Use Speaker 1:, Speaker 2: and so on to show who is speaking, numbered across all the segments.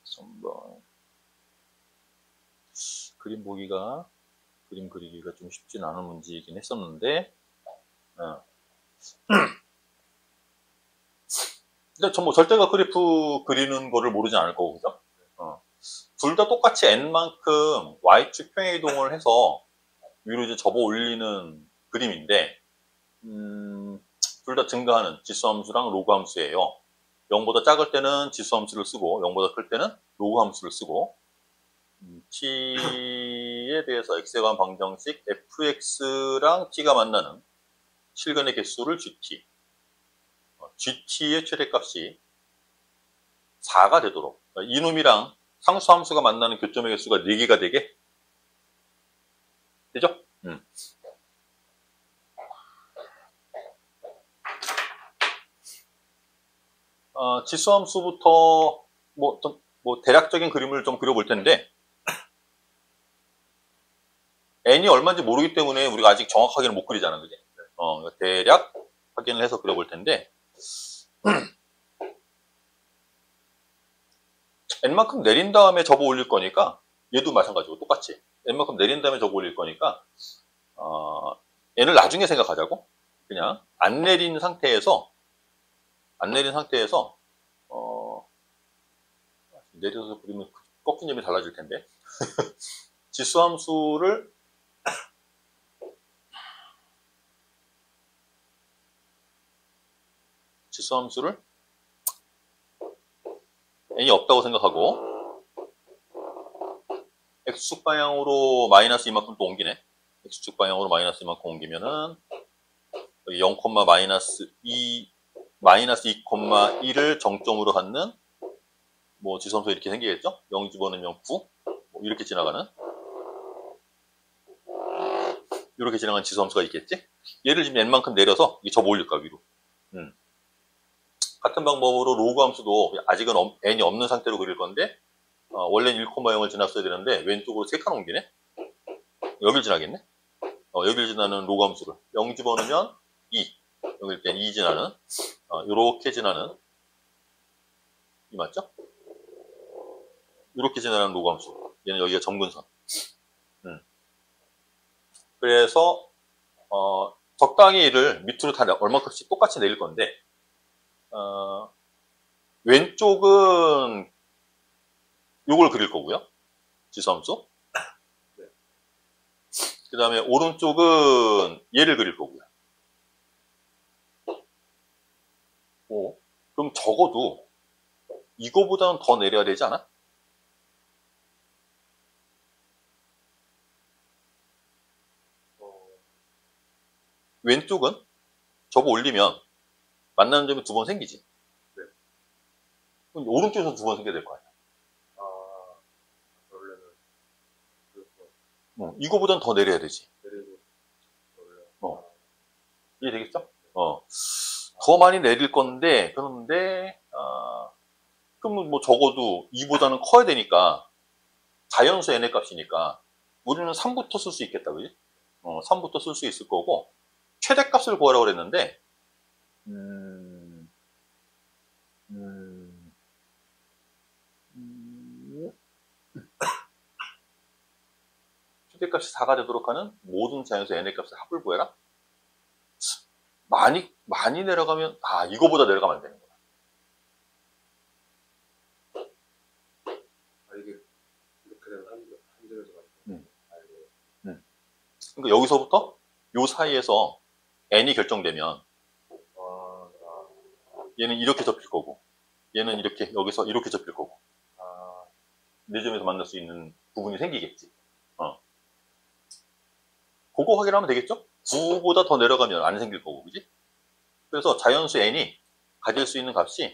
Speaker 1: 3번. 그림 보기가, 그림 그리기가 좀 쉽진 않은 문제이긴 했었는데, 근데 전 뭐 절대가 그래프 그리는 거를 모르진 않을 거고, 그죠? 둘 다 똑같이 n만큼 y축 평행이동을 해서 위로 이제 접어 올리는 그림인데, 둘 다 증가하는 지수함수랑 로그 함수예요. 0보다 작을 때는 지수함수를 쓰고 0보다 클 때는 로그 함수를 쓰고, t에 대해서 x에 관한 방정식 fx랑 t가 만나는 실근의 개수를 gt, gt의 최대값이 4가 되도록, 이놈이랑 상수함수가 만나는 교점의 개수가 4개가 되게 되죠? 지수함수부터 뭐 대략적인 그림을 좀 그려볼 텐데, n이 얼마인지 모르기 때문에 우리가 아직 정확하게는 못 그리잖아, 그지? 대략 확인을 해서 그려볼 텐데, n만큼 내린 다음에 접어 올릴 거니까, 얘도 마찬가지고 똑같이 n만큼 내린 다음에 접어 올릴 거니까, n을 나중에 생각하자고. 그냥 안 내린 상태에서 내려서 그리면 꺾인 점이 달라질 텐데, 지수함수를 n이 없다고 생각하고, x축 방향으로 마이너스 이만큼 또 옮기네. x축 방향으로 마이너스 이만큼 옮기면은 0, 마이너스 2,1을 정점으로 갖는 뭐 지수함수 이렇게 생기겠죠? 0 집어넣으면 9, 뭐 이렇게 지나가는, 이렇게 지나가는 지수함수가 있겠지? 얘를 지금 n만큼 내려서 접어 올릴까, 위로. 같은 방법으로 로그 함수도 아직은 n이 없는 상태로 그릴 건데, 원래는 1,0을 지났어야 되는데 왼쪽으로 3칸 옮기네? 여길 지나겠네? 여길 지나는 로그 함수를 0 집어넣으면 2, 여길 땐 2 지나는, 요렇게 지나는, 이 맞죠? 요렇게 지나는 로그 함수. 얘는 여기가 점근선. 그래서 적당히 얘를 밑으로 다 얼마큼씩 똑같이 내릴 건데, 왼쪽은 요걸 그릴 거고요, 지수함수. 그 다음에 오른쪽은 얘를 그릴 거고요. 그럼 적어도 이거보다는 더 내려야 되지 않아? 왼쪽은 접어 올리면 만나는 점이 2번 생기지.
Speaker 2: 네.
Speaker 1: 그럼 오른쪽에서 2번 생겨야 될 거 아니야.
Speaker 2: 원래는
Speaker 1: 이거보다는 더 내려야 되지.
Speaker 2: 내리고
Speaker 1: 이해되겠죠? 더 많이 내릴 건데, 그런데, 그러면 뭐 적어도 2보다는 커야 되니까, 자연수 n의 값이니까, 우리는 3부터 쓸 수 있겠다, 그지? 3부터 쓸 수 있을 거고, 최대값을 구하라고 그랬는데, 최대값이 4가 되도록 하는 모든 자연수 n의 값을 합을 구해라? 많이 내려가면, 이거보다 내려가면 안 되는구나.
Speaker 2: 이게 이렇게 되면 한 점에서 가지고.
Speaker 1: 그러니까 여기서부터 요 사이에서 n이 결정되면, 얘는 이렇게 접힐 거고, 얘는 이렇게, 여기서 이렇게 접힐 거고, 네 점에서 만날 수 있는 부분이 생기겠지. 그거 확인하면 되겠죠? 9보다 더 내려가면 안 생길 거고, 그지? 그래서 자연수 n이 가질 수 있는 값이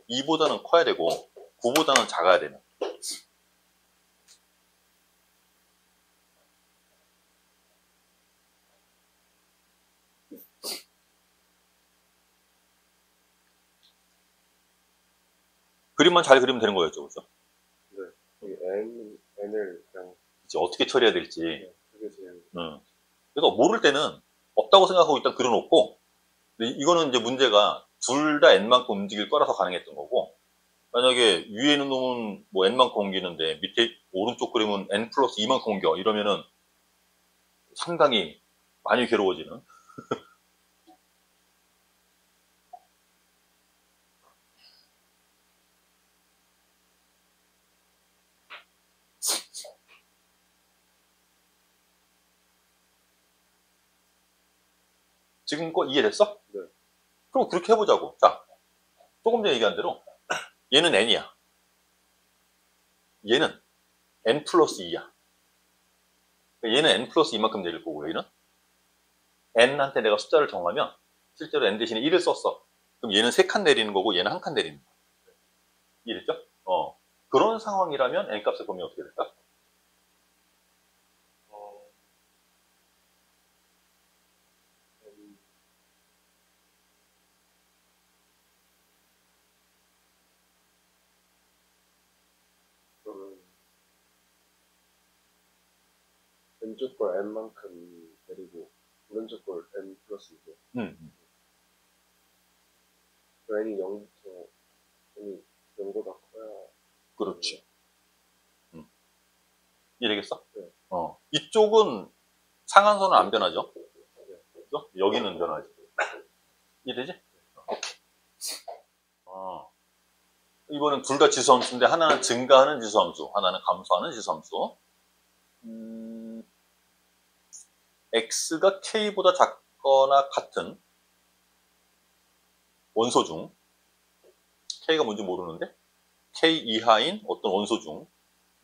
Speaker 1: 2보다는 커야 되고 9보다는 작아야 되는. 그림만 잘 그리면 되는 거였죠, 그죠?
Speaker 2: 네. 여기 n을 그냥
Speaker 1: 이제 어떻게 처리해야 될지.
Speaker 2: 그게 제일.
Speaker 1: 그래서 모를 때는 없다고 생각하고 일단 그려놓고, 근데 이거는 이제 문제가 둘 다 n만큼 움직일 거라서 가능했던 거고, 만약에 위에 있는 놈은 뭐 n만큼 옮기는데 밑에 오른쪽 그림은 n 플러스 2만큼 옮겨 이러면은 상당히 많이 괴로워지는. 지금 거 이해됐어?
Speaker 2: 네.
Speaker 1: 그럼 그렇게 해보자고. 자, 조금 전에 얘기한 대로 얘는 n이야. 얘는 n 플러스 2야. 얘는 n 플러스 2만큼 내릴 거고 얘는 n한테 내가 숫자를 정하면 실제로 n 대신에 1을 썼어. 그럼 얘는 3칸 내리는 거고 얘는 1칸 내리는 거야. 이해됐죠? 그런 상황이라면 n 값의 범위 어떻게 될까?
Speaker 2: 그러면 왼쪽 걸 n만큼 내리고 오른쪽 걸 n 플러스 2죠. 그 n이 0부터 n이 0보다 커야.
Speaker 1: 그렇지. 이해되겠어?
Speaker 2: 네.
Speaker 1: 이쪽은 상한선은 안 변하죠? 그죠? 여기는 변하지. 이해되지? 오케이. 이번엔 둘 다 지수함수인데 하나는 증가하는 지수함수, 하나는 감소하는 지수함수. x가 k보다 작거나 같은 원소 중 k가 뭔지 모르는데 k 이하인 어떤 원소 중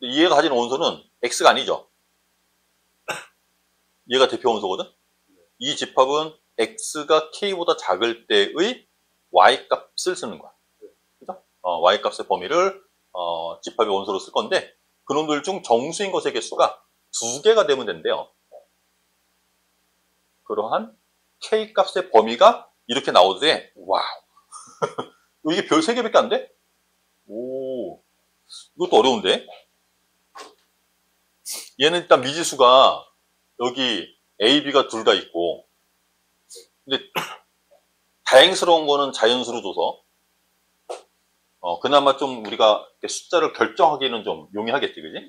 Speaker 1: 얘가 가진 원소는 x가 아니죠. 얘가 대표 원소거든. 이 집합은 x가 k보다 작을 때의 y 값을 쓰는 거야. 그죠? y 값의 범위를 집합의 원소로 쓸 건데 그놈들 중 정수인 것의 개수가 2개가 되면 된대요. 그러한 k 값의 범위가 이렇게 나오는데 와우. 이게 별 3개밖에 안 돼? 오, 이것도 어려운데? 얘는 일단 미지수가 여기 A, B가 둘 다 있고 근데 다행스러운 거는 자연수로 줘서 그나마 좀 우리가 숫자를 결정하기는 좀 용이하겠지, 그지?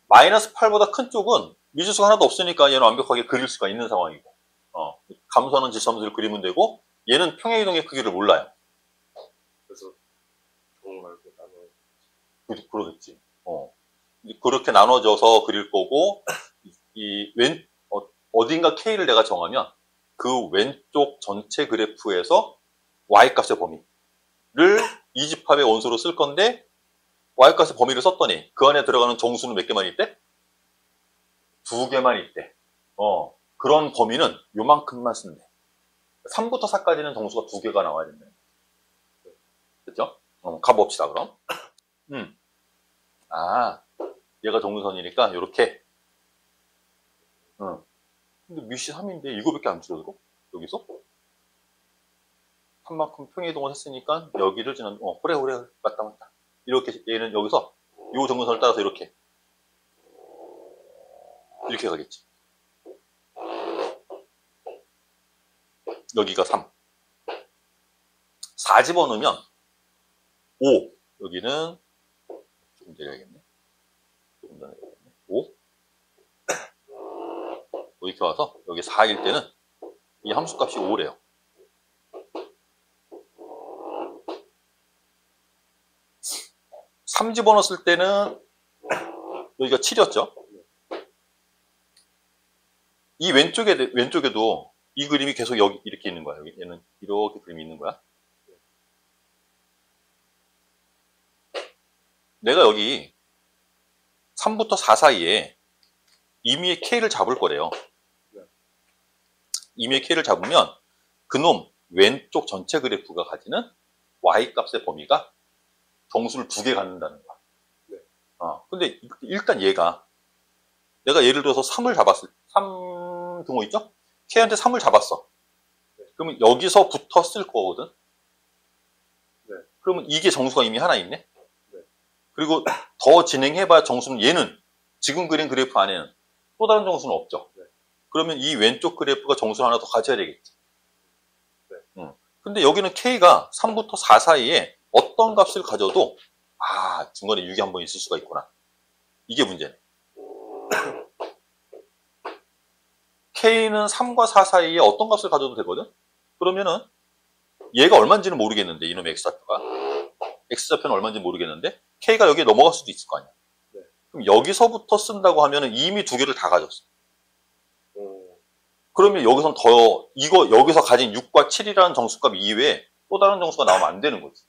Speaker 1: 마이너스 8보다 큰 쪽은 미지수가 하나도 없으니까 얘는 완벽하게 그릴 수가 있는 상황이고 감소하는 지수함수를 그리면 되고 얘는 평행이동의 크기를 몰라요.
Speaker 2: 그래서 정말 이렇게 나눠.
Speaker 1: 그러겠지. 그렇게 나눠져서 그릴 거고 어딘가 K를 내가 정하면 그 왼쪽 전체 그래프에서 Y값의 범위를 이 집합의 원소로 쓸 건데 Y값의 범위를 썼더니 그 안에 들어가는 정수는 몇 개만 있대? 2개만 있대. 그런 범위는 요만큼만 쓴대. 3부터 4까지는 정수가 2개가 나와야 된다. 됐죠? 가봅시다, 그럼. 얘가 정수선이니까, 요렇게. 근데 미시 3인데 이거밖에 안 줄여도? 여기서? 3만큼 평이동을 했으니까, 여기를 지난, 그래, 맞다. 이렇게, 얘는 여기서, 요 정수선을 따라서 이렇게 가겠지. 여기가 3. 4 집어넣으면 5. 여기는 조금 내려야겠네. 5. 이렇게 와서 여기 4일 때는 이 함수값이 5래요. 3 집어넣었을 때는 여기가 7이었죠. 이 왼쪽에도 이 그림이 계속 여기 이렇게 있는 거야. 얘는 이렇게 그림이 있는 거야. 내가 여기 3부터 4 사이에 임의의 K를 잡을 거래요. 임의의 K를 잡으면 그놈 왼쪽 전체 그래프가 가지는 Y 값의 범위가 정수를 2개 갖는다는 거야. 근데 일단 얘가 내가 예를 들어서 3을 잡았을 3 등호 있죠? K한테 3을 잡았어. 그러면 여기서부터 쓸 거거든. 그러면 이게 정수가 이미 하나 있네. 그리고 더 진행해봐야 정수는 얘는 지금 그린 그래프 안에는 또 다른 정수는 없죠. 그러면 이 왼쪽 그래프가 정수를 하나 더 가져야 되겠지. 근데 여기는 K가 3부터 4 사이에 어떤 값을 가져도 중간에 6이 한 번 있을 수가 있구나. 이게 문제네. K는 3과 4 사이에 어떤 값을 가져도 되거든? 그러면은 얘가 얼마인지는 모르겠는데, 이놈의 X좌표가. X좌표는 얼마인지 모르겠는데 K가 여기에 넘어갈 수도 있을 거 아니야.
Speaker 2: 네.
Speaker 1: 그럼 여기서부터 쓴다고 하면은 이미 두 개를 다 가졌어. 그러면 여기선 여기서 가진 6과 7이라는 정수값 이외에 또 다른 정수가 나오면 안 되는 거지.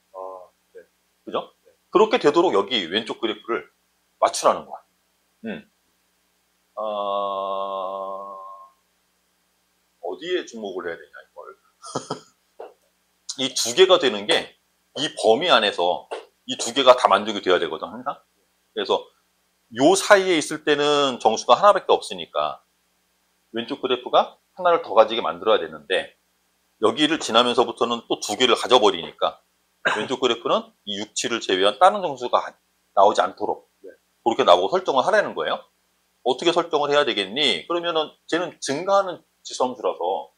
Speaker 2: 네.
Speaker 1: 그죠? 네. 그렇게 되도록 여기 왼쪽 그래프를 맞추라는 거야. 어디에 주목을 해야 되냐, 이걸. 이 두 개가 되는 게 이 범위 안에서 이 두 개가 다 만족이 돼야 되거든, 항상. 그래서 요 사이에 있을 때는 정수가 하나밖에 없으니까 왼쪽 그래프가 하나를 더 가지게 만들어야 되는데 여기를 지나면서부터는 또 두 개를 가져버리니까 왼쪽 그래프는 이 6, 7을 제외한 다른 정수가 나오지 않도록 그렇게 나오고 설정을 하라는 거예요. 어떻게 설정을 해야 되겠니? 그러면은 쟤는 증가하는 지수함수라서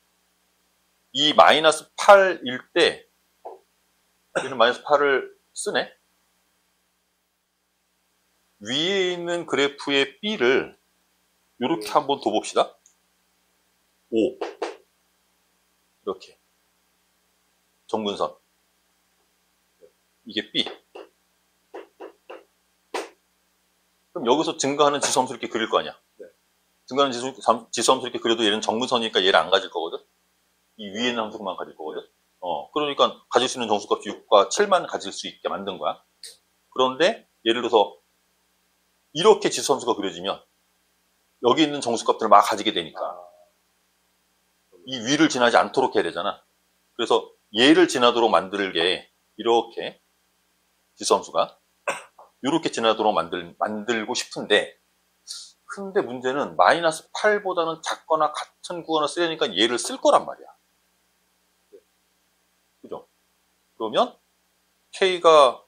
Speaker 1: 이 마이너스 8일 때 얘는 마이너스 8을 쓰네. 위에 있는 그래프의 B를 이렇게 한번 둬봅시다. 5 이렇게 정근선 이게 B. 그럼 여기서 증가하는 지수함수 이렇게 그릴 거 아니야. 증가하는 지수함수 이렇게 그려도 얘는 정근선이니까 얘를 안 가질 거거든. 이 위에 있는 함수만 가질 거거든. 그러니까 가질 수 있는 정수값이 6과 7만 가질 수 있게 만든 거야. 그런데 예를 들어서 이렇게 지수함수가 그려지면 여기 있는 정수값들을 막 가지게 되니까 이 위를 지나지 않도록 해야 되잖아. 그래서 얘를 지나도록 만들게 이렇게 지수함수가 이렇게 지나도록 만들고 싶은데 근데 문제는 마이너스 8보다는 작거나 같은 구간을 쓰려니까 얘를 쓸 거란 말이야. 그죠? 그러면 K가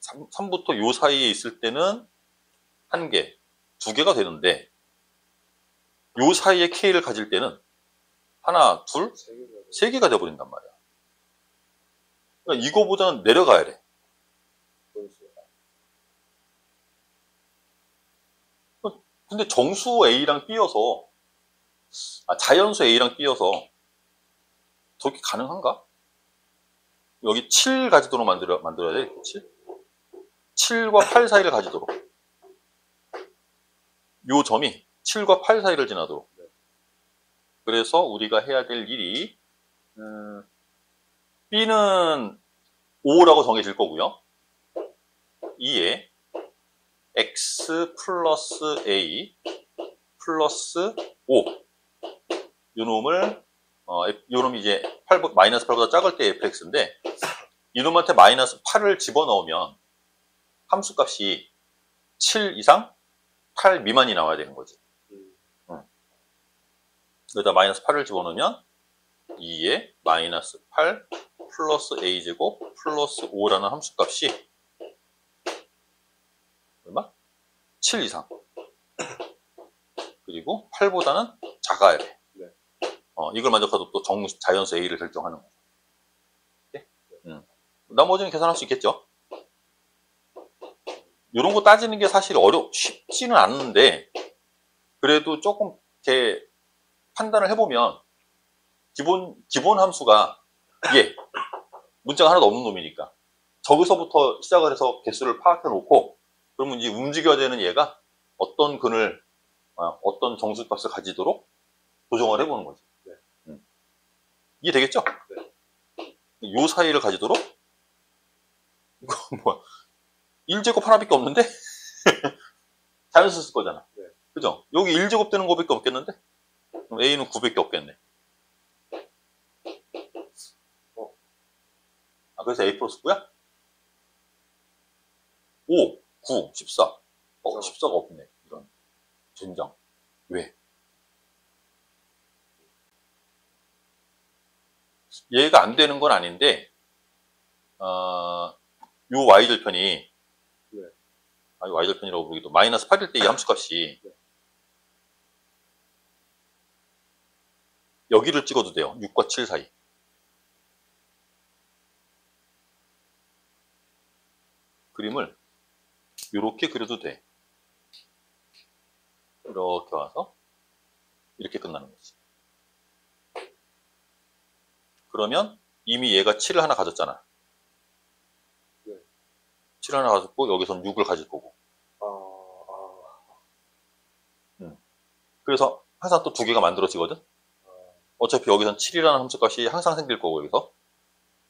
Speaker 1: 3부터 요 사이에 있을 때는 1개, 2개가 되는데 요 사이에 K를 가질 때는 하나, 둘, 3개가 돼버린단 말이야. 그러니까 이거보다는 내려가야 돼. 근데 정수 A랑 B여서 자연수 A랑 B여서 저게 가능한가? 여기 7 가지도록 만들어야 돼. 7과 8 사이를 가지도록. 요 점이 7과 8 사이를 지나도록. 그래서 우리가 해야 될 일이 B는 5라고 정해질 거고요. 2에 X 플러스 A 플러스 5 요 놈이 이제 마이너스 8보다 작을 때 fx인데 이놈한테 마이너스 8을 집어넣으면 함수값이 7 이상 8 미만이 나와야 되는 거지. 여기다 마이너스 8을 집어넣으면 2에 마이너스 8 플러스 a제곱 플러스 5라는 함수값이 얼마? 7 이상. 그리고 8보다는 작아야 돼. 이걸 만족하도 또 자연수 A를 결정하는 거죠. 나머지는 계산할 수 있겠죠? 이런 거 따지는 게 사실 쉽지는 않은데, 그래도 조금 이렇게 판단을 해보면, 기본 함수가, 문자가 하나도 없는 놈이니까, 저기서부터 시작을 해서 개수를 파악해 놓고, 그러면 이제 움직여야 되는 얘가 어떤 근을, 어떤 정수값을 가지도록 조정을 해보는 거지. 이해되겠죠? 요 사이를 가지도록? 이거 뭐야? 1제곱 하나밖에 없는데? 자연수 쓸 거잖아. 그죠? 여기 1제곱 되는 거밖에 없겠는데? 그럼 A는 9밖에 없겠네. 그래서 A 플러스 9야? 5, 9, 14. 14가 없네. 이런. 젠장. 왜? 얘가 안 되는 건 아닌데, 요 y절편이, y절편이라고 부르기도, 마이너스 8일 때 이 함수값이, 여기를 찍어도 돼요. 6과 7 사이. 그림을 이렇게 그려도 돼. 이렇게 와서 이렇게 끝나는 거지. 그러면 이미 얘가 7을 하나 가졌잖아.
Speaker 2: 네.
Speaker 1: 7을 하나 가졌고 여기서는 6을 가질 거고. 그래서 항상 또 두 개가 만들어지거든. 어차피 여기선 7이라는 함수값이 항상 생길 거고 여기서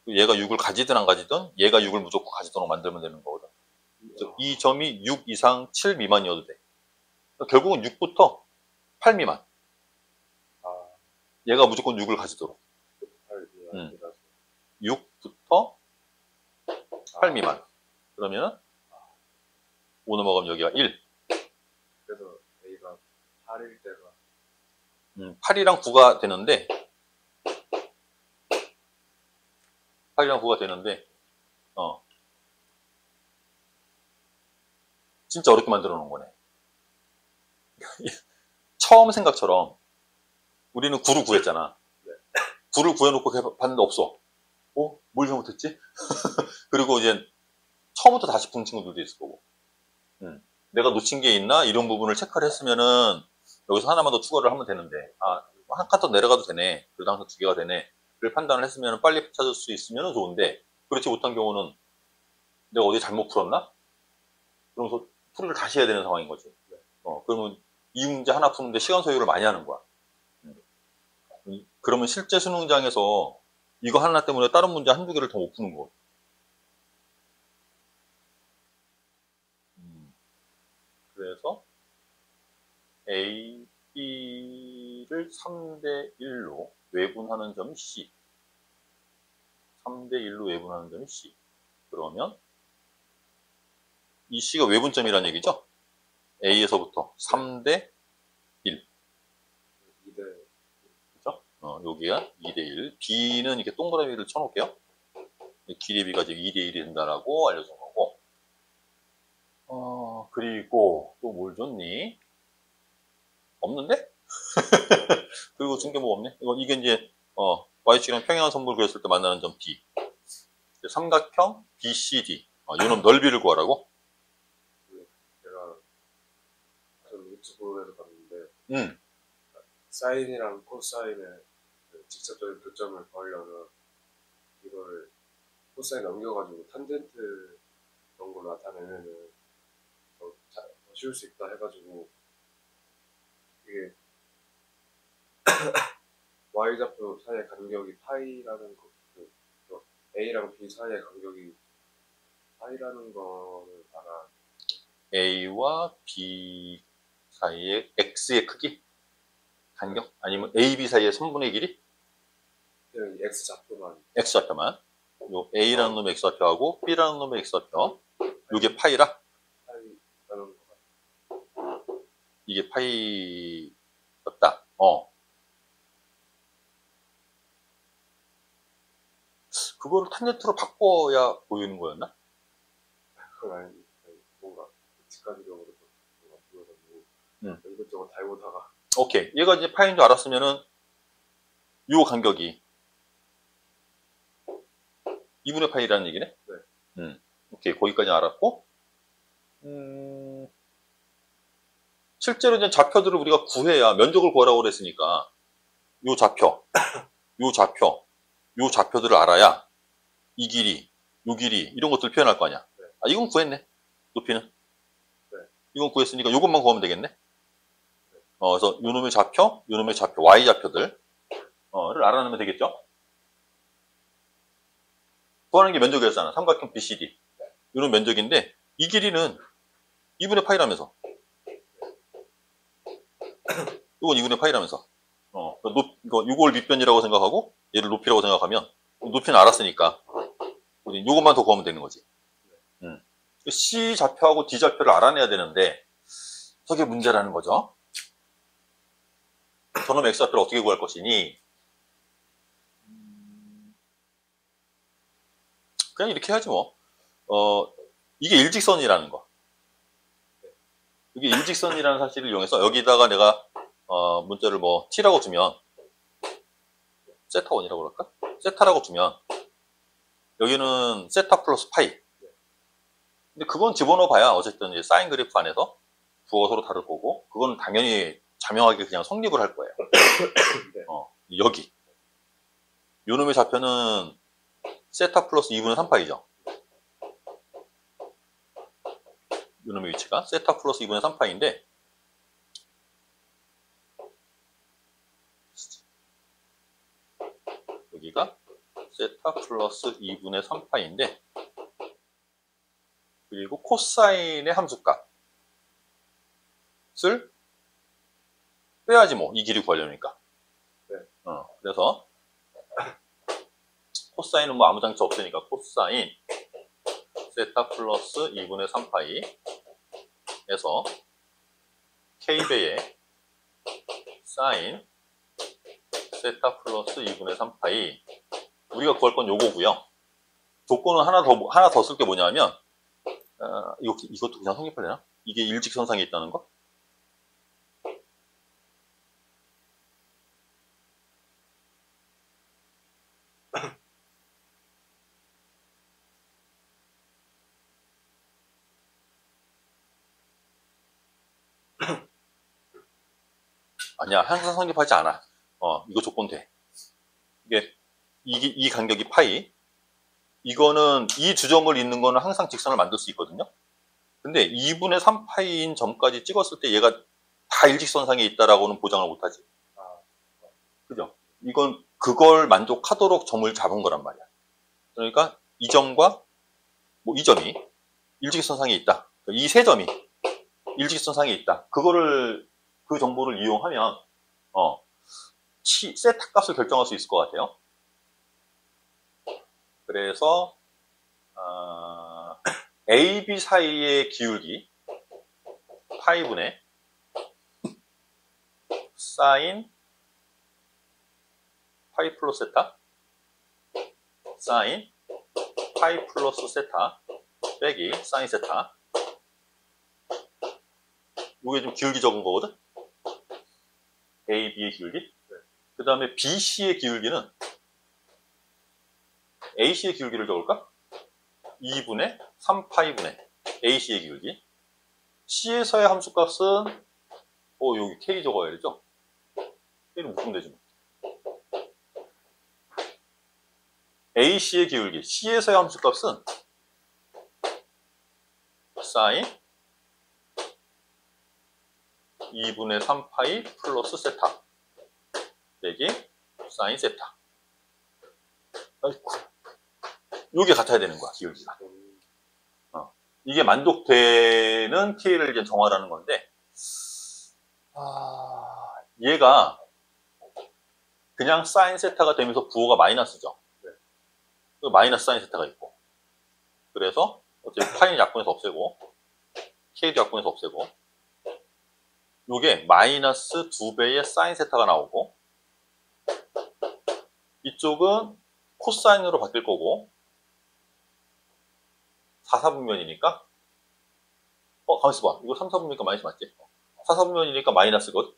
Speaker 1: 얘가 6을 가지든 안 가지든 얘가 6을 무조건 가지도록 만들면 되는 거거든. 그래서 이 점이 6 이상 7 미만이어도 돼. 결국은 6부터 8 미만. 얘가 무조건 6을 가지도록. 6부터 8 미만. 그러면 5 넘어가면 여기가 1.
Speaker 2: 그래서 A가 8일 때가
Speaker 1: 8이랑 9가 되는데 8이랑 9가 되는데 진짜 어렵게 만들어 놓은 거네. 처음 생각처럼 우리는 9를 구했잖아. 9를 구해놓고 봤는데 없어. 뭘 잘못했지? 그리고 이제 처음부터 다시 푼 친구들도 있을 거고. 내가 놓친 게 있나? 이런 부분을 체크를 했으면은 여기서 하나만 더 추가를 하면 되는데 한 칸 더 내려가도 되네. 그래도 항상 2개가 되네. 를 판단을 했으면 빨리 찾을 수 있으면 좋은데 그렇지 못한 경우는 내가 어디 잘못 풀었나? 그러면서 풀이를 다시 해야 되는 상황인 거지. 그러면 이 문제 하나 푸는데 시간 소요를 많이 하는 거야. 그러면 실제 수능장에서 이거 하나 때문에 다른 문제 한두 개를 더 못 푸는 거. 그래서 A, B를 3대 1로 외분하는 점이 C. 3대 1로 외분하는 점이 C. 그러면 이 C가 외분점이라는 얘기죠? A에서부터 3대 1.
Speaker 2: 2대
Speaker 1: 그죠? 여기가 2대 1. B는 이렇게 동그라미를 쳐놓을게요. 길이 B가 지금 2대 1이 된다라고 알려준 거고. 그리고 또 뭘 줬니? 없는데? 그리고 준 게 뭐 없네? 이게 이제, Y축이랑 평행한 선물 그렸을 때 만나는 점 B. 삼각형 BCD. 요놈 넓이를 구하라고?
Speaker 2: 제가 전 유튜브에서 봤는데 사인이랑 코사인의 직접적인 교점을 구하려면 이걸 코사인 넘겨가지고 탄젠트 그런 걸로 나타내면은 더 쉬울 수 있다 해가지고 이게 Y좌표 사이의 간격이 파이라는 거, A랑 B 사이의 간격이 파이라는 거를 알아.
Speaker 1: A와 B 사이의 X의 크기? 간격? 아니면 A, B 사이의 선분의 길이?
Speaker 2: 그냥 이 X좌표만.
Speaker 1: X좌표만. 요 A라는 놈의 X좌표하고 B라는 놈의 X좌표. 요게 파이라?
Speaker 2: 파이라는 거 같아.
Speaker 1: 이게 파이였다. 그거를 탄젠트로 바꿔야 보이는 거였나?
Speaker 2: 그건 아니, 뭔가 직관적으로 보여가지고 이것저것 다 해보다가
Speaker 1: 오케이. 얘가 이제 파이인 줄 알았으면은 요 간격이 2분의 파이라는 얘기네?
Speaker 2: 네.
Speaker 1: 오케이. 거기까지 알았고 실제로 이제 좌표들을 우리가 구해야 면적을 구하라고 그랬으니까 요 좌표, 요 좌표, 요 좌표들을 알아야 이 길이, 요 길이 이런 것들을 표현할 거 아니야.
Speaker 2: 네.
Speaker 1: 이건 구했네. 높이는.
Speaker 2: 네.
Speaker 1: 이건 구했으니까 이것만 구하면 되겠네. 그래서 요놈의 좌표, 요놈의 좌표, Y 좌표들을 알아내면 되겠죠. 구하는 게 면적이었잖아. 삼각형 BCD. 요런 면적인데 이 길이는 2분의 파이라면서. 이건 2분의 파이라면서. 이걸 밑변이라고 생각하고 얘를 높이라고 생각하면 높이는 알았으니까 우리 이것만 더 구하면 되는 거지. C 좌표하고 D 좌표를 알아내야 되는데 저게 문제라는 거죠. 저놈의 X 좌표를 어떻게 구할 것이니 그냥 이렇게 해야지 뭐. 이게 일직선이라는 거. 이게 일직선이라는 사실을 이용해서 여기다가 내가 문자를 뭐 t라고 주면 세타1이라고 그럴까? 세타라고 주면 여기는 세타 플러스 파이. 근데 그건 집어넣어 봐야 어쨌든 이제 사인 그래프 안에서 부호가 서로 다를 거고, 그건 당연히 자명하게 그냥 성립을 할 거예요.
Speaker 2: 네.
Speaker 1: 여기. 요놈의 좌표는 세타 플러스 2분의 3파이죠. 요놈의 위치가 세타 플러스 2분의 3파인데, 여기가 세타 플러스 2분의 3파인데, 그리고 코사인의 함수값을 빼야지 뭐, 이 길이 구하려니까.
Speaker 2: 네.
Speaker 1: 그래서 코사인은 뭐 아무 장치 없으니까 코사인 세타 플러스 2분의 3파이 에서 k배의 사인 세타 플러스 2분의 3파이, 우리가 구할 건 요거고요. 조건은 하나 더 쓸 게 뭐냐면, 이것도 그냥 성립하려나? 이게 일직선상에 있다는 거? 아니야, 항상 성립하지 않아. 이거 조건 돼. 이 간격이 파이. 이거는 이 두 점을 잇는 거는 항상 직선을 만들 수 있거든요. 근데 2분의 3파이인 점까지 찍었을 때 얘가 다 일직선상에 있다라고는 보장을 못하지. 그죠? 이건 그걸 만족하도록 점을 잡은 거란 말이야. 그러니까 이 점과 뭐 이 점이 일직선상에 있다. 이 세 점이 일직선상에 있다. 그 정보를 이용하면 세타 값을 결정할 수 있을 것 같아요. 그래서 A, B 사이의 기울기 파이분의 사인 파이 플러스 세타 사인 파이 플러스 세타 빼기 사인 세타, 이게 좀 기울기 적은 거거든. A, B의 기울기. 그 다음에 B, C의 기울기는 A, C의 기울기를 적을까? 2분의 3파이분의 A, C의 기울기. C에서의 함수값은 여기 K 적어야죠. K는 묶으면 되지 뭐. A, C의 기울기. C에서의 함수값은 사인 2분의 3파이 플러스 세타 빼기 사인 세타. 이게 같아야 되는 거야, 기울기가. 이게 만족되는 K를 이제 정하라는 건데, 얘가 그냥 사인 세타가 되면서 부호가 마이너스죠. 마이너스 사인 세타가 있고. 그래서 어차피 파이는 약분해서 없애고, K도 약분해서 없애고, 요게 마이너스 2배의 사인 세타가 나오고, 이쪽은 코사인으로 바뀔 거고, 4, 4분면이니까, 가만있어 봐. 이거 3, 4분면이니까 마이너스 맞지? 4, 4분면이니까 마이너스거든?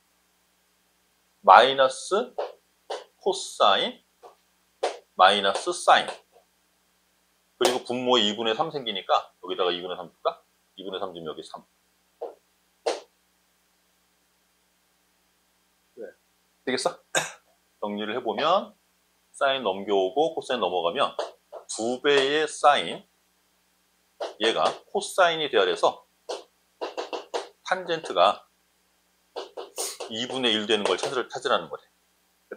Speaker 1: 마이너스 코사인, 마이너스 사인. 그리고 분모에 2분의 3 생기니까, 여기다가 2분의 3 줄까? 2분의 3 주면 여기 3. 네. 되겠어? 정리를 해보면, 사인 넘겨오고 코사인 넘어가면 2배의 사인, 얘가 코사인이 돼야 돼서 탄젠트가 2분의 1 되는 걸 찾으라는 거래.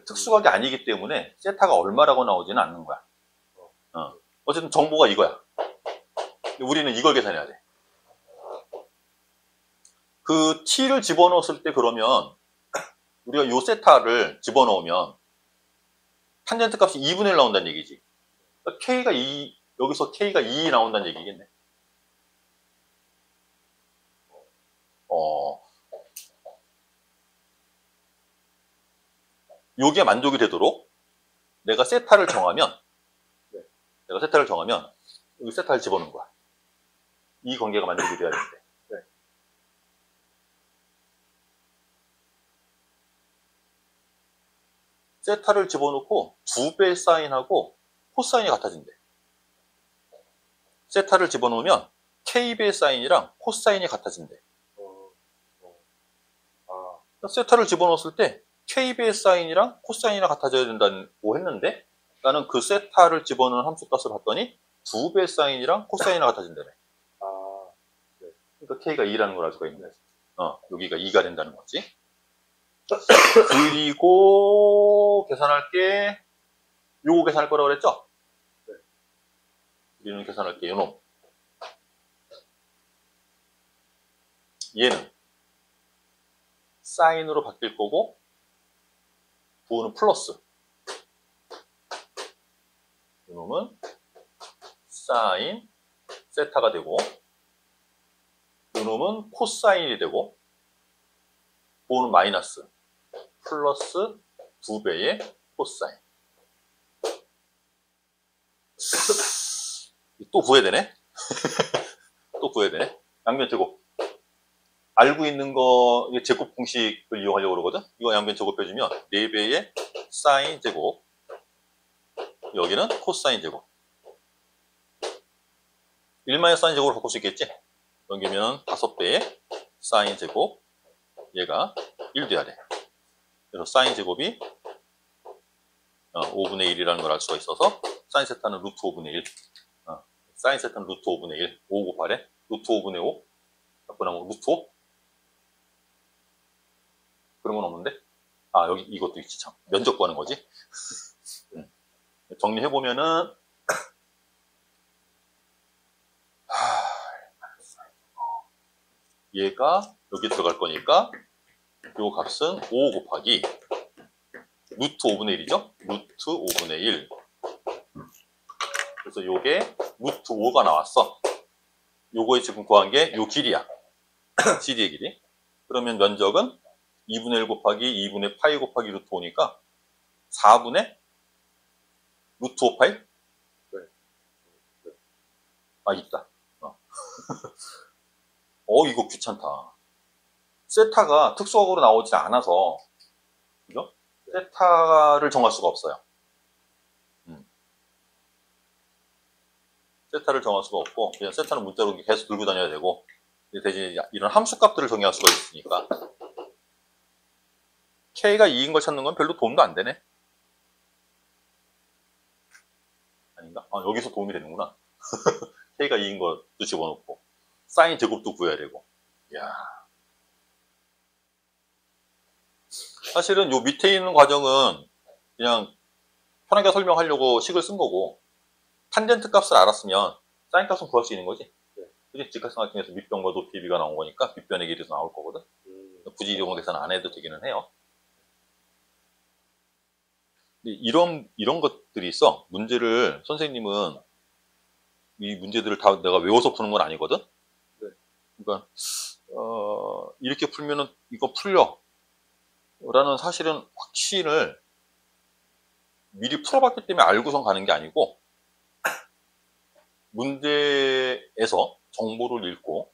Speaker 1: 특수각이 아니기 때문에 세타가 얼마라고 나오지는 않는 거야. 어쨌든 정보가 이거야. 우리는 이걸 계산해야 돼. 그 t를 집어넣었을 때 그러면 우리가 요 세타를 집어넣으면 탄젠트 값이 2분의 1 나온다는 얘기지. 그러니까 K가 2, 여기서 K가 2 나온다는 얘기겠네. 요게 만족이 되도록 내가 세타를 정하면, 여기 세타를 집어넣은 거야. 이 관계가 만족이 돼야 되는데. 세타를 집어넣고 2배 사인하고 코사인이 같아진대. 세타를 집어넣으면 K배의 사인이랑 코사인이 같아진대.
Speaker 2: 아,
Speaker 1: 세타를 집어넣었을 때 K배의 사인이랑 코사인이랑 같아져야 된다고 했는데 나는 그 세타를 집어넣은 함수값을 봤더니 2배의 사인이랑 코사인이랑 같아진다네.
Speaker 2: 아, 네.
Speaker 1: 그러니까 K가 2라는 걸 알 수가 있는 거지. 여기가 2가 된다는 거지. 그리고 계산할게. 요거 계산할 거라고 그랬죠?
Speaker 2: 네.
Speaker 1: 우리는 계산할게. 요놈. 얘는 사인으로 바뀔 거고 부호는 플러스. 요놈은 사인 세타가 되고 요놈은 코사인이 되고 부호는 마이너스 플러스 2배의 코사인. 또 구해야 되네. 또 구해야 되네. 양변 제곱. 알고 있는 거, 이게 제곱 공식을 이용하려고 그러거든? 이거 양변 제곱해주면 4배의 사인 제곱. 여기는 코사인 제곱. 1마이너스 사인 제곱으로 바꿀 수 있겠지? 넘기면 5배의 사인 제곱. 얘가 1 돼야 돼. 그래서 사인 제곱이 5분의 1이라는 걸 알 수가 있어서 사인 세타는 루트 5분의 1. 사인 세타는 루트 5분의 1. 5 곱하래. 루트 5분의 5. 갖고 나면 루트 5. 그런 건 없는데? 아, 여기 이것도 있지, 참. 면적 구하는 거지. 정리해보면은, 얘가 여기 들어갈 거니까, 요 값은 5 곱하기, 루트 5분의 1이죠? 루트 5분의 1. 그래서 요게 루트 5가 나왔어. 요거에 지금 구한 게 요 길이야. CD의 길이. 그러면 면적은 2분의 1 곱하기 2분의 파이 곱하기 루트 5니까 4분의 루트 5 파이?
Speaker 2: 네. 네.
Speaker 1: 아, 있다. 이거 귀찮다. 세타가 특수각으로 나오지 않아서, 그죠? 세타를 정할 수가 없어요. 세타를 정할 수가 없고, 그냥 세타는 문자로 계속 들고 다녀야 되고, 대신 이런 함수값들을 정의할 수가 있으니까. K가 2인 걸 찾는 건 별로 도움도 안 되네. 아닌가? 아, 여기서 도움이 되는구나. K가 2인 것도 집어넣고, 사인 제곱도 구해야 되고. 이야. 사실은 요 밑에 있는 과정은 그냥 편하게 설명하려고 식을 쓴 거고, 탄젠트 값을 알았으면 사인 값은 구할 수 있는 거지. 그지? 직각삼각 중에서 밑변과 높이 비가 나온 거니까 밑변의 길이도 나올 거거든. 굳이 이런 계산 안 해도 되기는 해요. 이런 것들이 있어. 문제를, 선생님은 이 문제들을 다 내가 외워서 푸는 건 아니거든?
Speaker 2: 네.
Speaker 1: 그러니까, 이렇게 풀면은 이거 풀려. 라는 사실은 확신을 미리 풀어봤기 때문에 알고선 가는 게 아니고, 문제에서 정보를 읽고,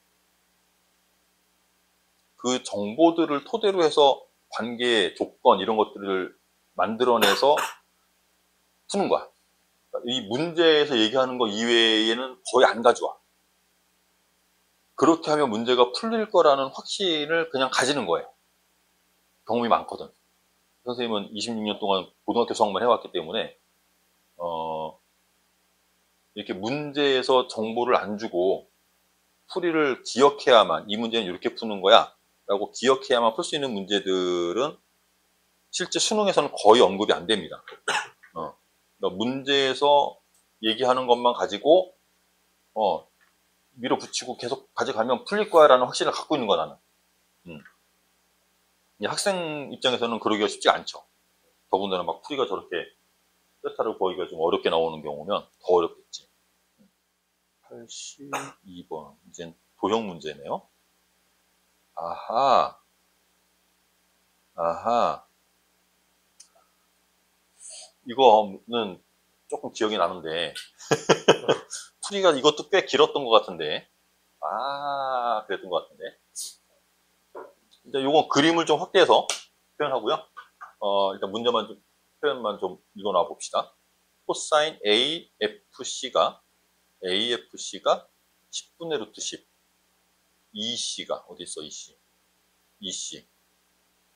Speaker 1: 그 정보들을 토대로 해서 관계, 조건, 이런 것들을 만들어내서 푸는 거야. 이 문제에서 얘기하는 거 이외에는 거의 안 가져와. 그렇게 하면 문제가 풀릴 거라는 확신을 그냥 가지는 거예요. 경험이 많거든. 선생님은 26년 동안 고등학교 수학만 해왔기 때문에 이렇게 문제에서 정보를 안 주고 풀이를 기억해야만, 이 문제는 이렇게 푸는 거야 라고 기억해야만 풀 수 있는 문제들은 실제 수능에서는 거의 언급이 안 됩니다. 그러니까 문제에서 얘기하는 것만 가지고 밀어붙이고 계속 가져가면 풀릴 거야 라는 확신을 갖고 있는 거야, 나는. 학생 입장에서는 그러기가 쉽지 않죠. 더군다나 막 풀이가 저렇게 세타를 구하기가 좀 어렵게 나오는 경우면 더 어렵겠지. 82번. 이젠 도형 문제네요. 아하. 이거는 조금 기억이 나는데 풀이가 이것도 꽤 길었던 것 같은데. 그랬던 것 같은데. 일단 요건 그림을 좀 확대해서 표현하고요. 일단 문제만 좀, 표현만 좀 읽어놔 봅시다. 코사인 AFC가 10분의 루트 10. 2c가 어디 있어? 2c.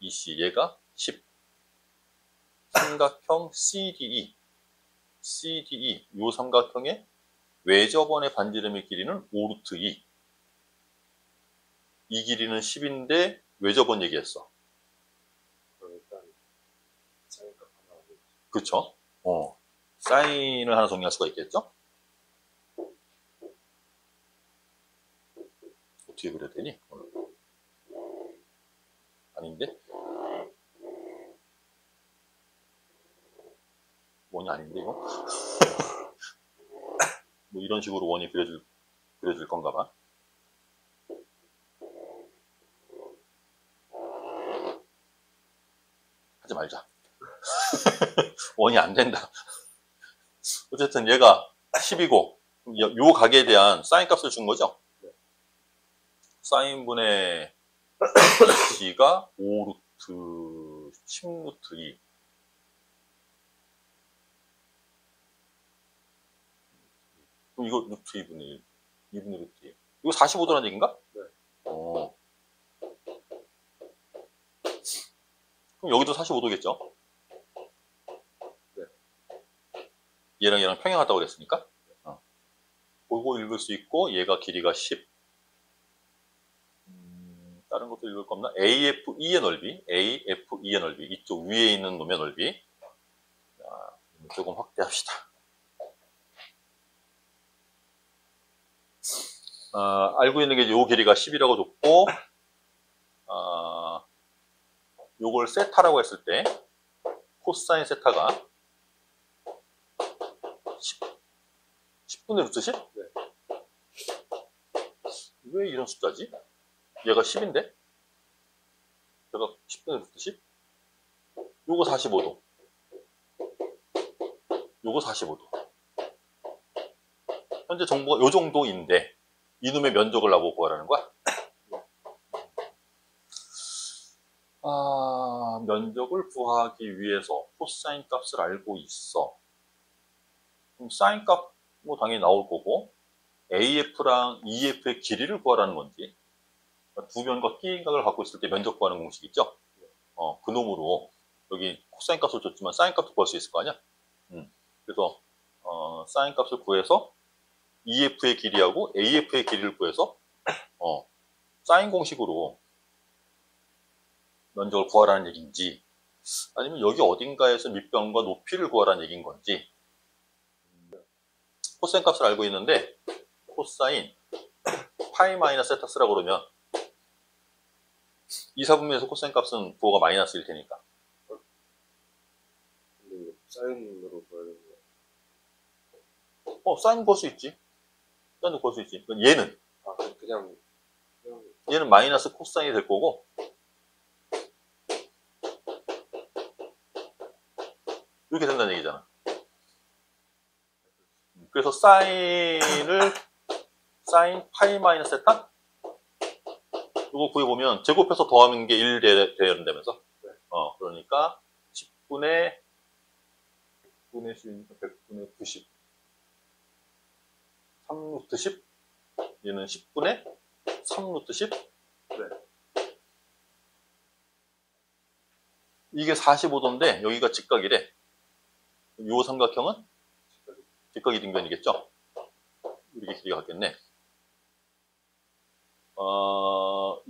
Speaker 1: 2c. 얘가 10. 삼각형 CDE. 요 삼각형의 외접원의 반지름의 길이는 5루트 2. 이 길이는 10인데 외접원 얘기했어.
Speaker 2: 그럼 일단 사인값 하나 하고.
Speaker 1: 그쵸? 사인을 하나 정리할 수가 있겠죠? 어떻게 그려야 되니? 아닌데? 원이 아닌데, 이거? 뭐 이런 식으로 원이 그려줄 건가 봐. 하지 말자. 원이 안 된다. 어쨌든 얘가 10이고, 요 각에 대한 사인 값을 준 거죠?
Speaker 2: 네.
Speaker 1: 사인분의 C가 5루트 10루트 2. 그럼 이거 루트 2분의 1. 2분의 루트 2. 이거 45도라는 얘기인가?
Speaker 2: 네.
Speaker 1: 그럼 여기도 45도겠죠?
Speaker 2: 네.
Speaker 1: 얘랑 평행하다고 그랬으니까. 그거 읽을 수 있고, 얘가 길이가 10. 다른 것도 읽을 거 없나? AFE의 넓이. AFE의 넓이. 이쪽 위에 있는 놈의 넓이. 자, 조금 확대합시다. 알고 있는 게 요 길이가 10이라고 줬고, 요걸 세타라고 했을 때, 코사인 세타가 10분의 루트 10?
Speaker 2: 네.
Speaker 1: 왜 이런 숫자지? 얘가 10인데? 얘가 10분의 루트 10? 요거 45도. 요거 45도. 현재 정보가 요 정도인데, 이놈의 면적을 나보고 구하라는 거야? 면적을 구하기 위해서 코사인 값을 알고 있어. 그럼 사인 값 뭐 당연히 나올 거고, AF랑 EF의 길이를 구하라는 건지, 두 변과 끼각을 갖고 있을 때 면적 구하는 공식 있죠? 그 놈으로 여기 코사인 값을 줬지만 사인 값도 구할 수 있을 거 아니야? 그래서 사인 값을 구해서 EF의 길이하고 AF의 길이를 구해서 사인 공식으로 면적을 구하라는 얘기인지, 아니면 여기 어딘가에서 밑변과 높이를 구하라는 얘기인 건지. 코사인 값을 알고 있는데 코사인 파이 마이너스 세타 쓰라고 그러면 이사분면에서 코사인 값은 부호가 마이너스일 테니까.
Speaker 2: 근데 이거 사인으로 보여야 되는 거야?
Speaker 1: 사인 구할 수 있지. 사인도 구할 수 있지. 얘는
Speaker 2: 그냥
Speaker 1: 얘는 마이너스 코사인이 될 거고, 이렇게 된다는 얘기잖아. 그래서 사인 파이 마이너스 세타? 이거 구해보면 제곱해서 더하는 게 1 되는다면서?
Speaker 2: 네.
Speaker 1: 그러니까 10분의 10이니까 100분의 90. 3루트 10? 얘는 10분의 3루트 10?
Speaker 2: 네.
Speaker 1: 이게 45도인데 여기가 직각이래. 요 삼각형은 직각이 등변이겠죠? 이렇게 길이가 같겠네.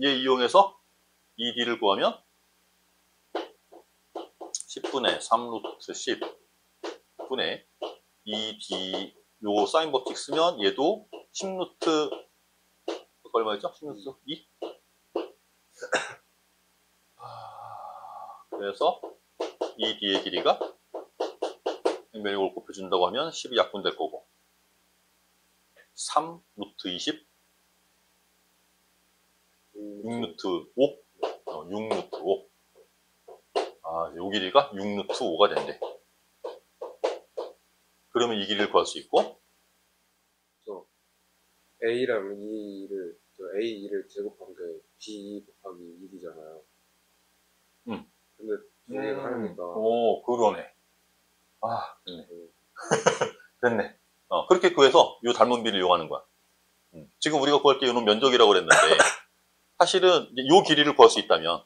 Speaker 1: 얘 이용해서 ED를 구하면 10분의 3루트 10분의 ED, 요 사인 법칙 쓰면 얘도 10루트 얼마였죠? 10루트 2? 그래서 ED의 길이가 행변이 이걸 곱해준다고 하면 10이 약분될 거고, 3 루트 20, 6 루트 5, 6 루트 5. 요 길이가 6 루트 5가 된대. 그러면 이 길이를 구할 수 있고,
Speaker 2: 그래서 A랑 A2를 제곱한 게 B 곱하기 1이잖아요. 근데 두 개를 하니까.
Speaker 1: 그러네. 됐네. 됐네. 그렇게 구해서 요 닮은 비를 이용하는 거야. 지금 우리가 구할 게 이런 면적이라고 그랬는데 사실은 이 길이를 구할 수 있다면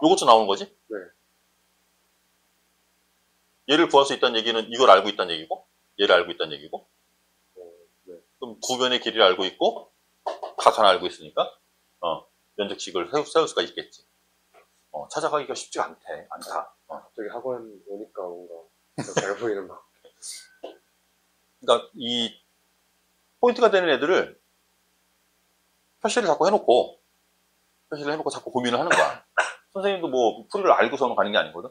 Speaker 1: 요것도 나오는 거지?
Speaker 2: 네.
Speaker 1: 얘를 구할 수 있다는 얘기는 이걸 알고 있다는 얘기고 얘를 알고 있다는 얘기고
Speaker 2: 네.
Speaker 1: 그럼 두 변의 길이를 알고 있고 각 하나 알고 있으니까 면적식을 세울 수가 있겠지. 찾아가기가 쉽지가 않다.
Speaker 2: 갑자기 학원 오니까 뭔가 더 잘 보이는 막.
Speaker 1: 그러니까 이 포인트가 되는 애들을 표시를 자꾸 해놓고 자꾸 고민을 하는 거야. 선생님도 뭐 풀이를 알고서는 가는 게 아니거든.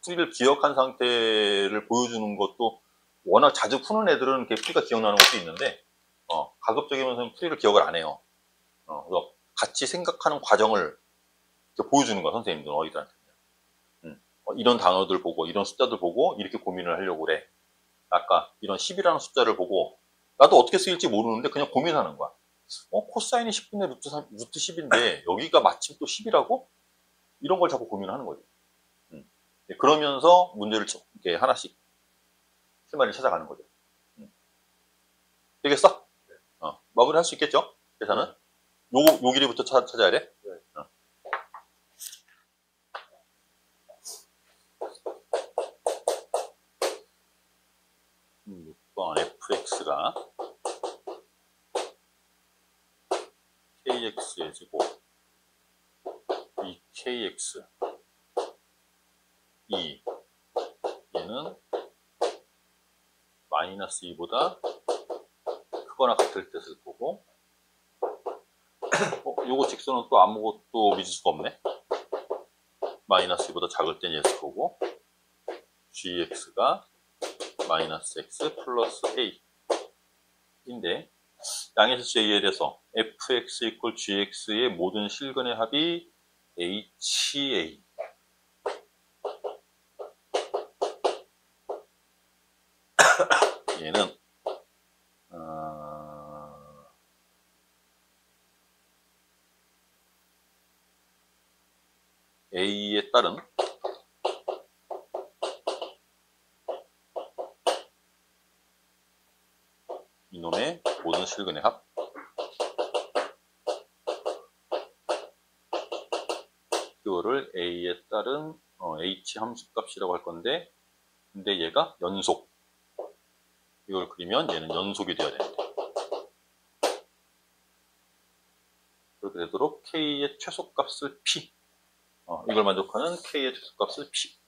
Speaker 1: 풀이를 기억한 상태를 보여주는 것도 워낙 자주 푸는 애들은 이렇게 풀이가 기억나는 것도 있는데 가급적이면 풀이를 기억을 안 해요. 그래서 같이 생각하는 과정을 이렇게 보여주는 거야, 선생님들은 어휘들한테. 이런 단어들 보고 이런 숫자들 보고 이렇게 고민을 하려고 그래. 아까 이런 10이라는 숫자를 보고 나도 어떻게 쓰일지 모르는데 그냥 고민하는 거야. 코사인이 10분의 루트 10인데 여기가 마침 또 10이라고? 이런 걸 자꾸 고민하는 거지. 그러면서 문제를 이렇게 하나씩 실마리를 찾아가는 거죠. 되겠어? 마무리 할 수 있겠죠? 계산은? 요 길이부터 찾아야 돼?
Speaker 2: 네.
Speaker 1: 6번 fx가 kx의 제곱 2kx 2 얘는 마이너스 2보다 크거나 같을 때 쓸 거고 요거 직선은 또 아무것도 믿을 수가 없네. 마이너스 2보다 작을 땐 얘 쓸 거고 gx가 마이너스 x 플러스 a 인데 양에서 j에 대해서 fx 이퀄 gx의 모든 실근의 합이 ha 얘는 a에 따른 이놈의 모든 실근의 합 이거를 a에 따른 h 함수값이라고 할 건데 근데 얘가 연속 이걸 그리면 얘는 연속이 되어야 되는데 그렇게 되도록 k의 최소값을 p 이걸 만족하는 k의 최소값을 p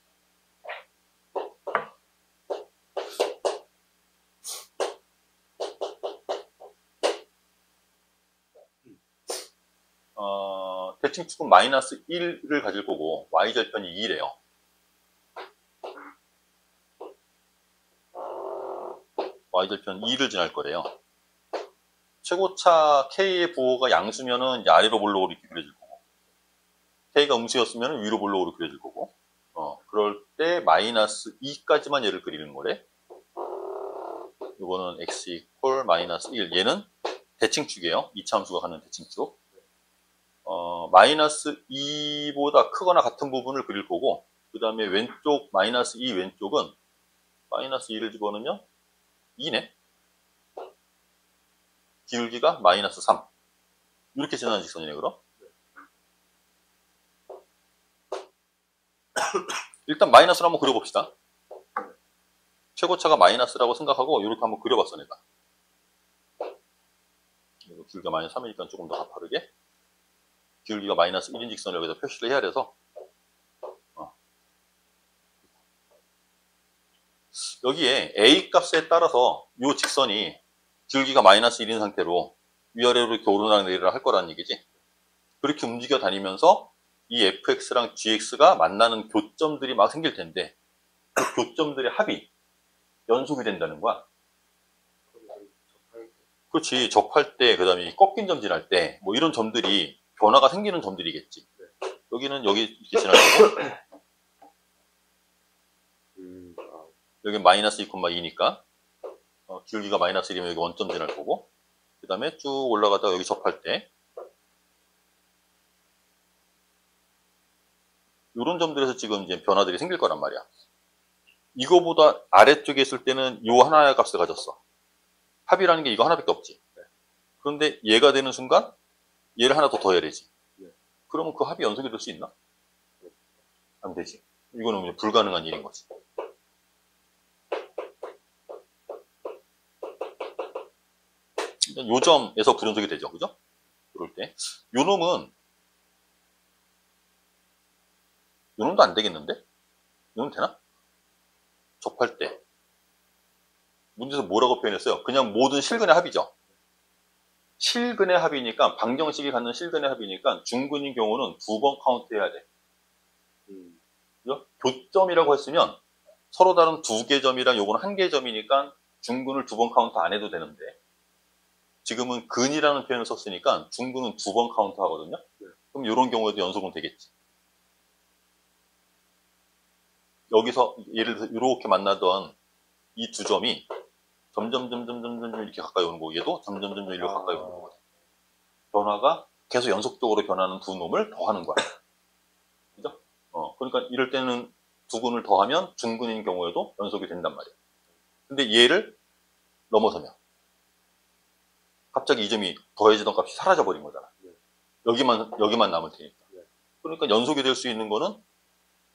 Speaker 1: 대칭축은 마이너스 1을 가질 거고 y절편이 2래요. y절편 2를 지날 거래요. 최고차 k의 부호가 양수면은 이제 아래로 볼록으로 이렇게 그려질 거고 k가 음수였으면 위로 볼록으로 그려질 거고 그럴 때 마이너스 2까지만 얘를 그리는 거래. 이거는 x 이퀄 마이너스 1 얘는 대칭축이에요. 이차함수가 가는 대칭축. 마이너스 2보다 크거나 같은 부분을 그릴 거고 그 다음에 왼쪽 마이너스 2 왼쪽은 마이너스 2를 집어넣으면 2네. 기울기가 마이너스 3 이렇게 지나는 직선이네 그럼. 일단 마이너스를 한번 그려봅시다. 최고차가 마이너스라고 생각하고 이렇게 한번 그려봤어 내가. 기울기가 마이너스 3이니까 조금 더 가파르게 기울기가 마이너스 1인 직선을 여기다 표시를 해야 돼서 여기에 a 값에 따라서 이 직선이 기울기가 마이너스 1인 상태로 위아래로 이렇게 오르락내리락 할 거라는 얘기지. 그렇게 움직여 다니면서 이 fx랑 gx가 만나는 교점들이 막 생길 텐데 그 교점들의 합이 연속이 된다는 거야. 그렇지. 접할 때, 그 다음에 꺾인 점 지날 때, 뭐 이런 점들이 변화가 생기는 점들이겠지. 여기는 여기 이렇게 지날 거고, 여기 마이너스 2,2니까, 기울기가 마이너스 1이면 여기 원점 지날 거고, 그 다음에 쭉 올라가다가 여기 접할 때, 이런 점들에서 지금 이제 변화들이 생길 거란 말이야. 이거보다 아래쪽에 있을 때는 이 하나의 값을 가졌어. 합이라는 게 이거 하나밖에 없지. 그런데 얘가 되는 순간 얘를 하나 더 더해야 되지.
Speaker 2: 네.
Speaker 1: 그러면 그 합이 연속이 될 수 있나? 안 되지. 이거는 그냥 불가능한 일인 거지. 요 점에서 불연속이 되죠. 그죠? 그럴 때. 요 놈도 안 되겠는데? 요 놈 되나? 접할 때. 문제에서 뭐라고 표현했어요? 그냥 모든 실근의 합이죠. 실근의 합이니까, 방정식이 갖는 실근의 합이니까, 중근인 경우는 2번 카운트 해야 돼. 그죠? 교점이라고 했으면, 서로 다른 2개 점이랑 요거는 1개 점이니까, 중근을 2번 카운트 안 해도 되는데, 지금은 근이라는 표현을 썼으니까, 중근은 2번 카운트 하거든요? 그럼 이런 경우에도 연속은 되겠지. 여기서, 예를 들어서 이렇게 만나던 이 두 점이, 점점 이렇게 가까이 오는 거, 얘도 점점 이렇게 가까이 오는 거거든. 변화가 계속 연속적으로 변하는 두 놈을 더하는 거야. 그죠? 그러니까 이럴 때는 두 근을 더하면 중근인 경우에도 연속이 된단 말이야. 근데 얘를 넘어서면 갑자기 이 점이 더해지던 값이 사라져버린 거잖아. 여기만 남을 테니까. 그러니까 연속이 될 수 있는 거는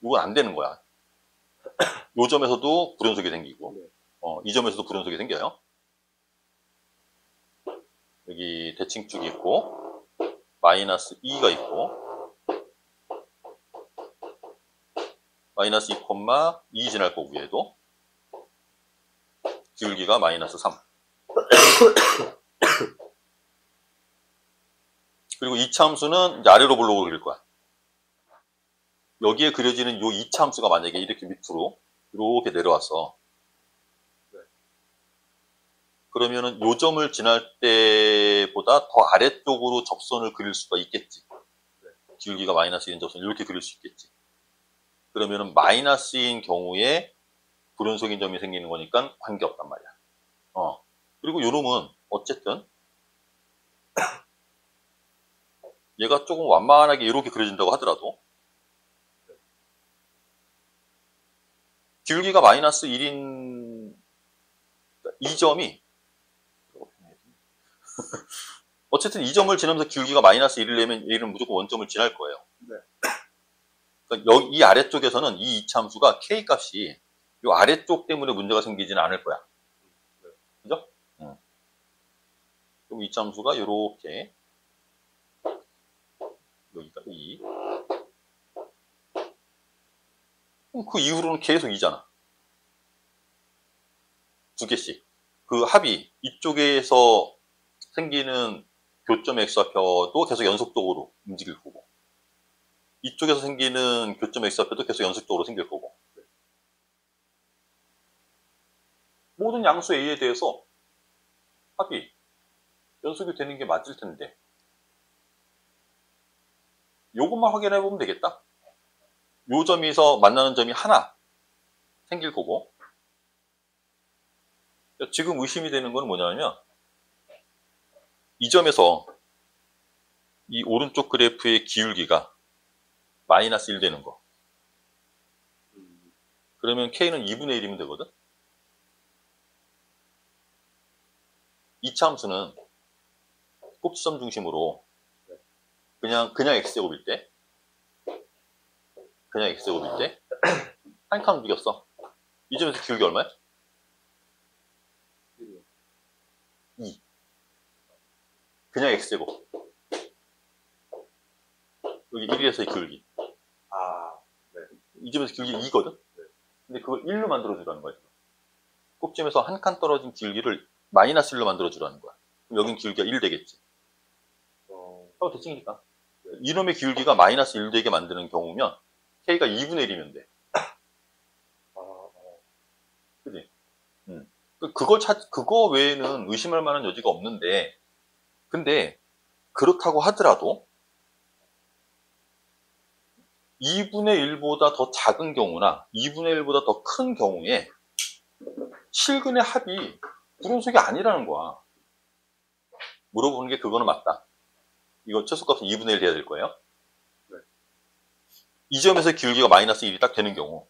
Speaker 1: 이건 안 되는 거야. 요 점에서도 불연속이 생기고, 이 점에서도 불연속이 생겨요. 여기 대칭축이 있고, 마이너스 2가 있고, 마이너스 2,2 지날 거고, 위에도. 기울기가 마이너스 3. 그리고 2차 함수는 이제 아래로 블록으로 그릴 거야. 여기에 그려지는 요 2차 함수가 만약에 이렇게 밑으로, 이렇게 내려왔어. 그러면은 요 점을 지날 때보다 더 아래쪽으로 접선을 그릴 수가 있겠지. 기울기가 마이너스인 접선을 이렇게 그릴 수 있겠지. 그러면은 마이너스인 경우에 불연속인 점이 생기는 거니까 관계없단 말이야. 그리고 요 놈은 어쨌든 얘가 조금 완만하게 이렇게 그려진다고 하더라도 기울기가 마이너스 1인 이 점이 어쨌든 이 점을 지나면서 기울기가 마이너스 1을 내면 얘는 무조건 원점을 지날 거예요. 그러니까 여기 이 아래쪽에서는 이 2차 함수가 k 값이 이 아래쪽 때문에 문제가 생기지는 않을 거야. 그죠? 그럼 2차 함수가 이렇게 여기가 2. 그럼 그 이후로는 계속 2잖아. 두 개씩. 그 합이 이쪽에서 생기는 교점 x좌표도 계속 연속적으로 움직일 거고, 이쪽에서 생기는 교점 x좌표도 계속 연속적으로 생길 거고, 모든 양수 a에 대해서 합이 연속이 되는 게 맞을 텐데, 요것만 확인해 보면 되겠다. 요 점에서 만나는 점이 하나 생길 거고, 지금 의심이 되는 건 뭐냐면, 이 점에서 이 오른쪽 그래프의 기울기가 마이너스 1 되는 거. 그러면 K는 2분의 1이면 되거든? 2차 함수는 꼭지점 중심으로 그냥 X제곱일 때, 한 칸 움직였어. 이 점에서 기울기 얼마야? 2. 그냥 X제곱. 여기 1에서의 기울기. 이 점에서 기울기 2거든? 근데 그걸 1로 만들어주라는 거야. 꼭지점에서 한 칸 떨어진 기울기를 마이너스 1로 만들어주라는 거야. 그럼 여긴 기울기가 1 되겠지. 대칭이니까. 이놈의 기울기가 마이너스 1 되게 만드는 경우면 K가 2분의 1이면 돼. 그지? 그거 외에는 의심할 만한 여지가 없는데, 근데 그렇다고 하더라도 2분의 1보다 더 작은 경우나 2분의 1보다 더 큰 경우에 실근의 합이 불연속이 아니라는 거야. 물어보는 게 그거는 맞다. 이거 최소값은 2분의 1 돼야 될 거예요. 이 점에서 기울기가 마이너스 1이 딱 되는 경우,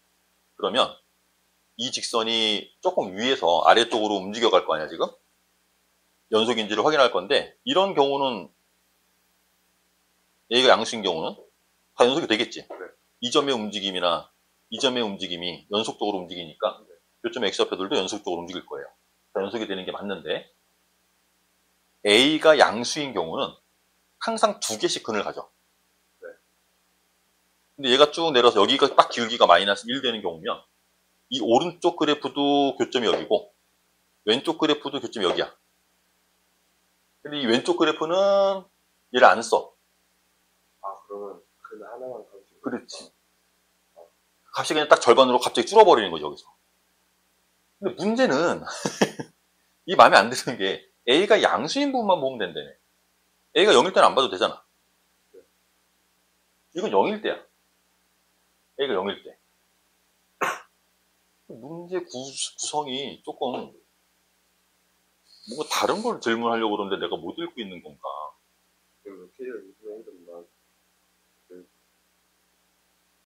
Speaker 1: 그러면 이 직선이 조금 위에서 아래쪽으로 움직여 갈 거 아니야, 지금? 연속인지를 확인할 건데, 이런 경우는, A가 양수인 경우는 다 연속이 되겠지. 이 점의 움직임이나 이 점의 움직임이 연속적으로 움직이니까 요점의 X좌표들도 연속적으로 움직일 거예요. 다 연속이 되는 게 맞는데, A가 양수인 경우는 항상 두 개씩 근을 가져. 근데 얘가 쭉 내려서 여기가 딱 기울기가 마이너스 1 되는 경우면 이 오른쪽 그래프도 교점이 여기고 왼쪽 그래프도 교점이 여기야. 근데 이 왼쪽 그래프는 얘를 안 써.
Speaker 2: 아, 그러면 근 하나만 가지고.
Speaker 1: 그렇지. 값이 그냥 딱 절반으로 갑자기 줄어버리는 거죠, 여기서. 근데 문제는 이 마음에 안 드는 게 A가 양수인 부분만 보면 된다네. A가 0일 때는 안 봐도 되잖아. 이건 0일 때야. A가 0일 때. 문제 구성이 조금 뭔가 다른 걸 질문하려고 그러는데 내가 못 읽고 있는 건가.
Speaker 2: 그러면 K를 2분의 1은